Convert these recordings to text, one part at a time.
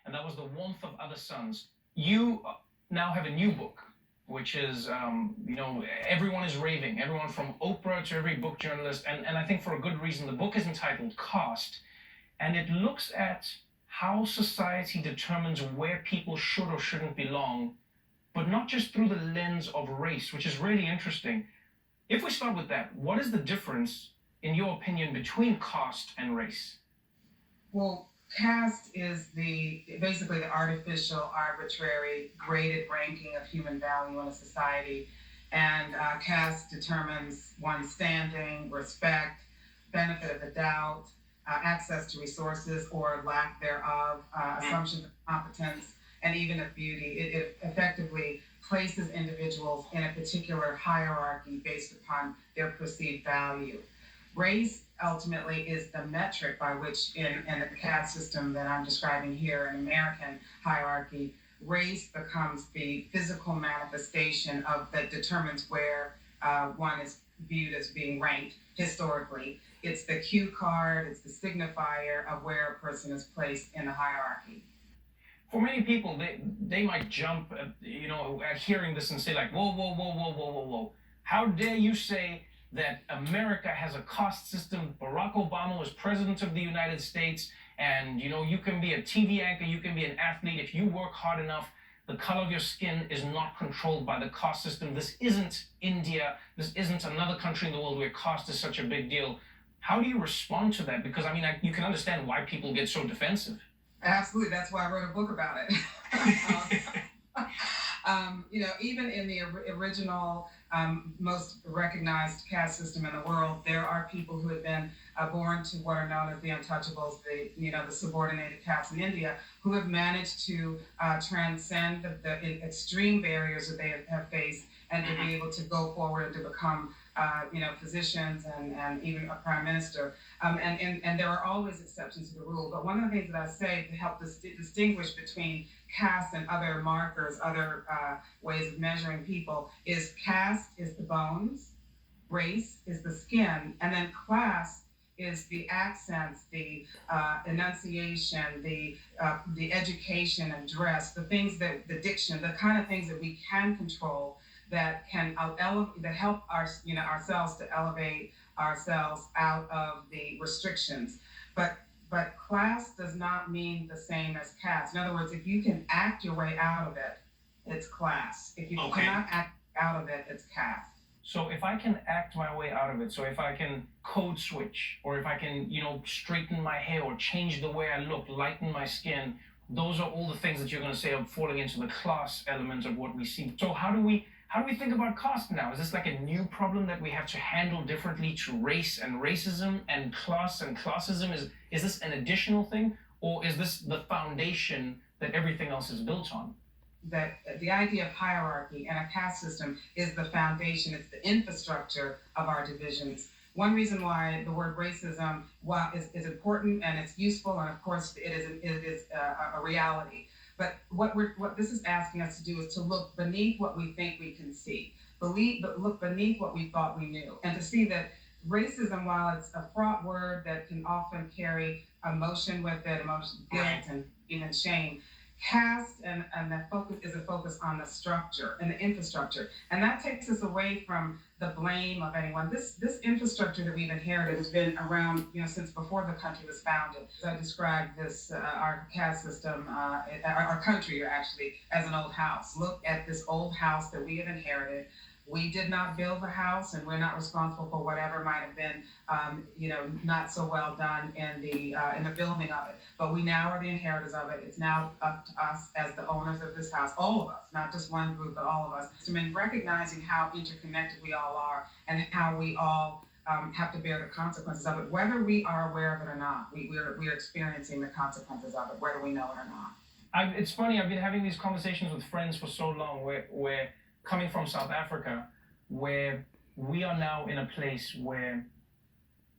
and that was The Warmth of Other Suns. You now have a new book, which is, everyone is raving, everyone from Oprah to every book journalist, and I think for a good reason. The book is entitled Caste, and it looks at how society determines where people should or shouldn't belong, but not just through the lens of race, which is really interesting. If we start with that, what is the difference, in your opinion, between caste and race? Well, caste is basically the artificial, arbitrary, graded ranking of human value in a society. And caste determines one's standing, respect, benefit of the doubt, access to resources or lack thereof, assumptions of competence, and even of beauty. It effectively places individuals in a particular hierarchy based upon their perceived value. Race ultimately is the metric by which, in the caste system that I'm describing here, an American hierarchy, race becomes the physical manifestation of that determines where one is viewed as being ranked historically. It's the cue card, it's the signifier of where a person is placed in the hierarchy. For many people, they might jump at, at hearing this and say like, whoa, whoa, whoa, whoa, whoa, whoa, whoa. How dare you say that America has a caste system? Barack Obama was president of the United States, and you can be a TV anchor, you can be an athlete. If you work hard enough, the color of your skin is not controlled by the caste system. This isn't India. This isn't another country in the world where caste is such a big deal. How do you respond to that? Because you can understand why people get so defensive. Absolutely, that's why I wrote a book about it. Even in the original, most recognized caste system in the world, there are people who have been born to what are known as the untouchables, the subordinated castes in India, who have managed to transcend the extreme barriers that they have faced and to be able to go forward and to become physicians and even a prime minister. And there are always exceptions to the rule. But one of the things that I say to help distinguish between caste and other markers, other ways of measuring people, is caste is the bones, race is the skin, and then class is the accents, the enunciation, the education and dress, the things that the diction, the kind of things that we can control that can help ourselves to elevate ourselves out of the restrictions. But class does not mean the same as caste. In other words, if you can act your way out of it, it's class. If you cannot act out of it, it's caste. So if I can act my way out of it, so if I can code switch, or if I can, straighten my hair or change the way I look, lighten my skin, those are all the things that you're going to say are falling into the class element of what we see. So how do we think about caste now? Is this like a new problem that we have to handle differently to race and racism and classism? Is this an additional thing, or is this the foundation that everything else is built on? That the idea of hierarchy and a caste system is the foundation, it's the infrastructure of our divisions. One reason why the word racism is important and it's useful, and of course it is a reality. But what this is asking us to do is to look beneath what we think we can see, but look beneath what we thought we knew, and to see that racism, while it's a fraught word that can often carry emotion with it, guilt, and even shame, caste and that focus is a focus on the structure and the infrastructure, and that takes us away from the blame of anyone. This infrastructure that we've inherited has been around, since before the country was founded. So I describe this our caste system, our country actually, as an old house. Look at this old house that we have inherited. We did not build the house, and we're not responsible for whatever might have been, not so well done in the building of it. But we now are the inheritors of it. It's now up to us as the owners of this house, all of us, not just one group, but all of us. And recognizing how interconnected we all are, and how we all have to bear the consequences of it, whether we are aware of it or not. We're experiencing the consequences of it, whether we know it or not. It's funny. I've been having these conversations with friends for so long, where coming from South Africa, where we are now in a place where,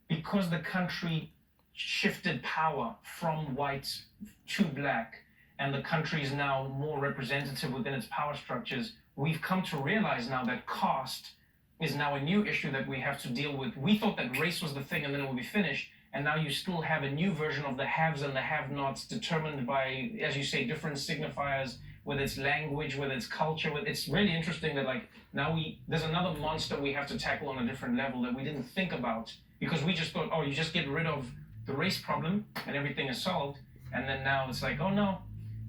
because the country shifted power from white to black, and the country is now more representative within its power structures, we've come to realize now that caste is now a new issue that we have to deal with. We thought that race was the thing and then it would be finished, and now you still have a new version of the haves and the have-nots determined by, as you say, different signifiers, whether it's language, whether it's culture. It's really interesting that like now there's another monster we have to tackle on a different level that we didn't think about because we just thought, oh, you just get rid of the race problem and everything is solved, and then now it's like, oh no,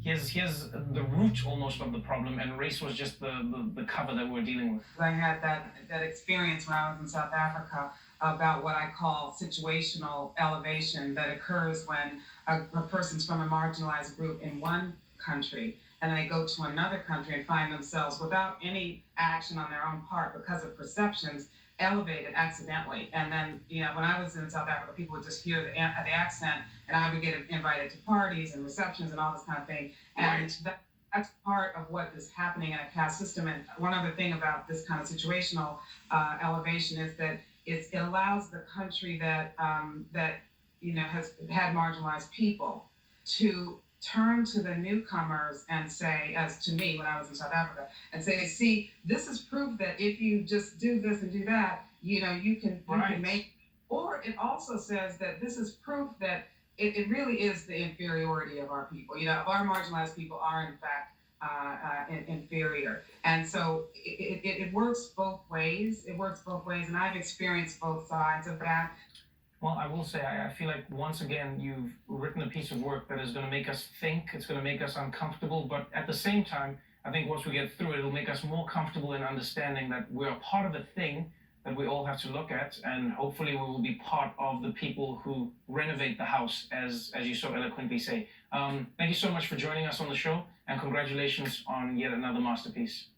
here's the root almost of the problem, and race was just the cover that we're dealing with. I had that experience when I was in South Africa about what I call situational elevation that occurs when a person's from a marginalized group in one country and they go to another country and find themselves without any action on their own part because of perceptions elevated accidentally. And then, when I was in South Africa, people would just hear the accent and I would get invited to parties and receptions and all this kind of thing. And that's part of what is happening in a caste system. And one other thing about this kind of situational elevation is that it allows the country that has had marginalized people to turn to the newcomers and say, as to me when I was in South Africa, and say, see, this is proof that if you just do this and do that, you can make. Or it also says that this is proof that it really is the inferiority of our people. Our marginalized people are in fact inferior, and so it works both ways. It works both ways, and I've experienced both sides of that. Well, I will say, I feel like once again, you've written a piece of work that is going to make us think, it's going to make us uncomfortable, but at the same time, I think once we get through it, it'll make us more comfortable in understanding that we're a part of a thing that we all have to look at, and hopefully we will be part of the people who renovate the house, as you so eloquently say. Thank you so much for joining us on the show, and congratulations on yet another masterpiece.